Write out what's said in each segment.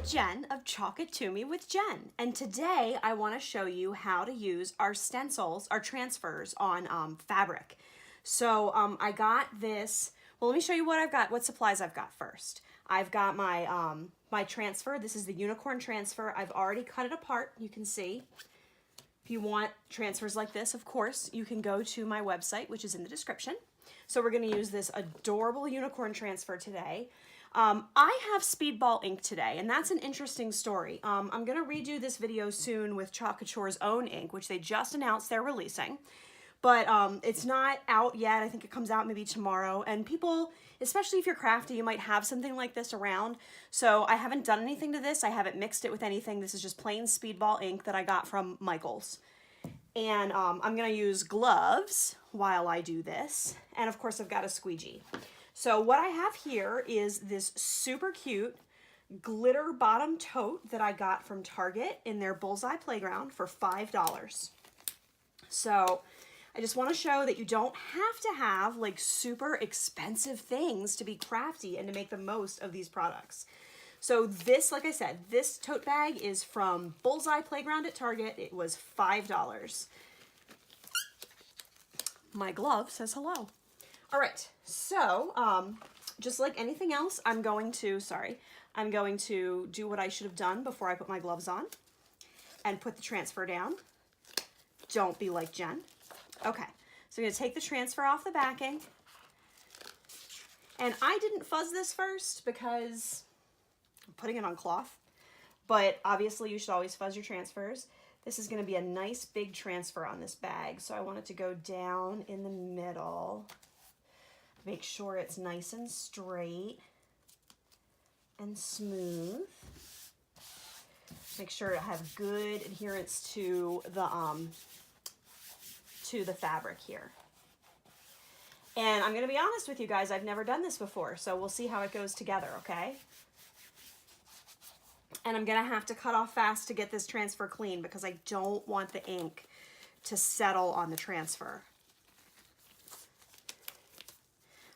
Jen of Chalk It To Me with Jen, and today I want to show you how to use our stencils, our transfers on fabric. So I got this. Well, let me show you what I've got, what supplies I've got first. I've got my my transfer. This is the unicorn transfer. I've already cut it apart. You can see. If you want transfers like this, of course, you can go to my website, which is in the description. So we're going to use this adorable unicorn transfer today. I have Speedball ink today, and that's an interesting story. I'm going to redo this video soon with Couture's own ink, which they just announced they're releasing. But it's not out yet. I think it comes out maybe tomorrow. And people, especially if you're crafty, you might have something like this around. So I haven't done anything to this. I haven't mixed it with anything. This is just plain Speedball ink that I got from Michael's. And I'm going to use gloves while I do this. And of course, I've got a squeegee. So what I have here is this super cute glitter bottom tote that I got from Target in their Bullseye Playground for $5. So I just want to show that you don't have to have like super expensive things to be crafty and to make the most of these products. So this, like I said, this tote bag is from Bullseye Playground at Target. It was $5. My glove says hello. All right, so just like anything else, I'm going to do what I should have done before I put my gloves on and put the transfer down. Don't be like Jen. Okay, so I'm gonna take the transfer off the backing. And I didn't fuzz this first because I'm putting it on cloth, but obviously you should always fuzz your transfers. This is gonna be a nice big transfer on this bag, so I want it to go down in the middle. Make sure it's nice and straight and smooth. Make sure to have good adherence to the fabric here. And I'm gonna be honest with you guys, I've never done this before, so we'll see how it goes together, okay? And I'm gonna have to cut off fast to get this transfer clean because I don't want the ink to settle on the transfer.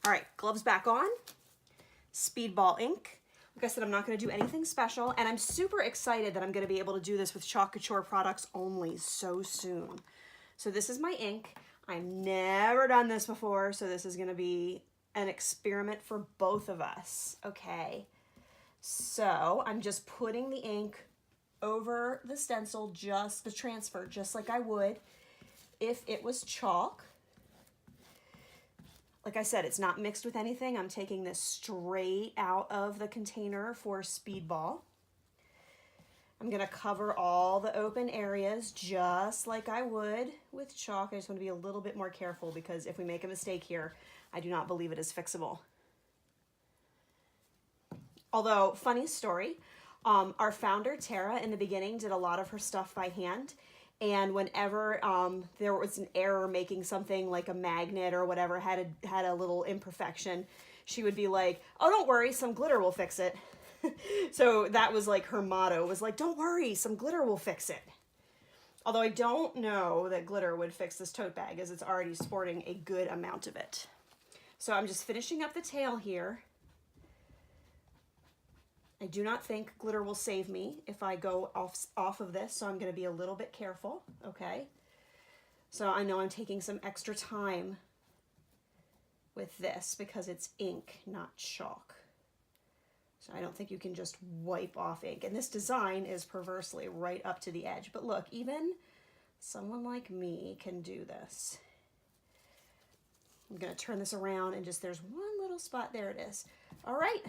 All right, gloves back on, Speedball ink. Like I said, I'm not gonna do anything special, and I'm super excited that I'm gonna be able to do this with Couture products only so soon. So this is my ink. I've never done this before, so this is gonna be an experiment for both of us, okay? So I'm just putting the ink over the stencil, just the transfer, just like I would if it was chalk. Like I said, it's not mixed with anything. I'm taking this straight out of the container for Speedball. I'm gonna cover all the open areas just like I would with chalk. I just wanna be a little bit more careful because if we make a mistake here, I do not believe it is fixable. Although, funny story, our founder, Tara, in the beginning did a lot of her stuff by hand. And whenever there was an error making something like a magnet or whatever had a little imperfection, she would be like, oh, don't worry, some glitter will fix it. So that was like her motto, was like, don't worry, some glitter will fix it. Although I don't know that glitter would fix this tote bag as it's already sporting a good amount of it. So I'm just finishing up the tail here. I do not think glitter will save me if I go off of this, so I'm going to be a little bit careful, okay? So I know I'm taking some extra time with this because it's ink, not chalk. So I don't think you can just wipe off ink. And this design is perversely right up to the edge. But look, even someone like me can do this. I'm going to turn this around and just, there's one little spot. There it is. All right.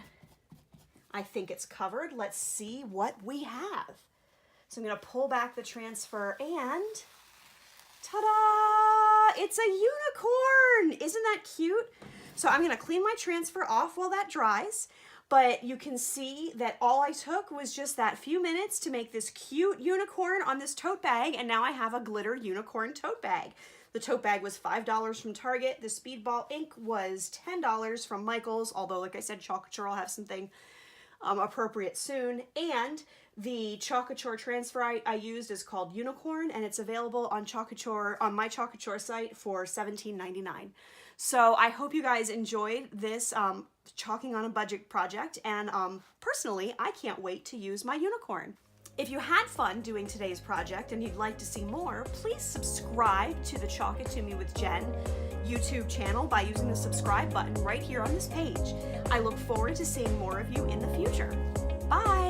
I think it's covered. Let's see what we have. So I'm going to pull back the transfer and ta-da! It's a unicorn! Isn't that cute? So I'm going to clean my transfer off while that dries, but you can see that all I took was just that few minutes to make this cute unicorn on this tote bag, and now I have a glitter unicorn tote bag. The tote bag was $5 from Target. The Speedball ink was $10 from Michael's, although like I said, Couture will have something appropriate soon. And the Couture transfer I used is called Unicorn, and it's available on Couture, on my Couture site for $17.99. So I hope you guys enjoyed this chalking on a budget project, and personally, I can't wait to use my unicorn. If you had fun doing today's project and you'd like to see more, please subscribe to the Chalk It To Me with Jen YouTube channel by using the subscribe button right here on this page. I look forward to seeing more of you in the future. Bye!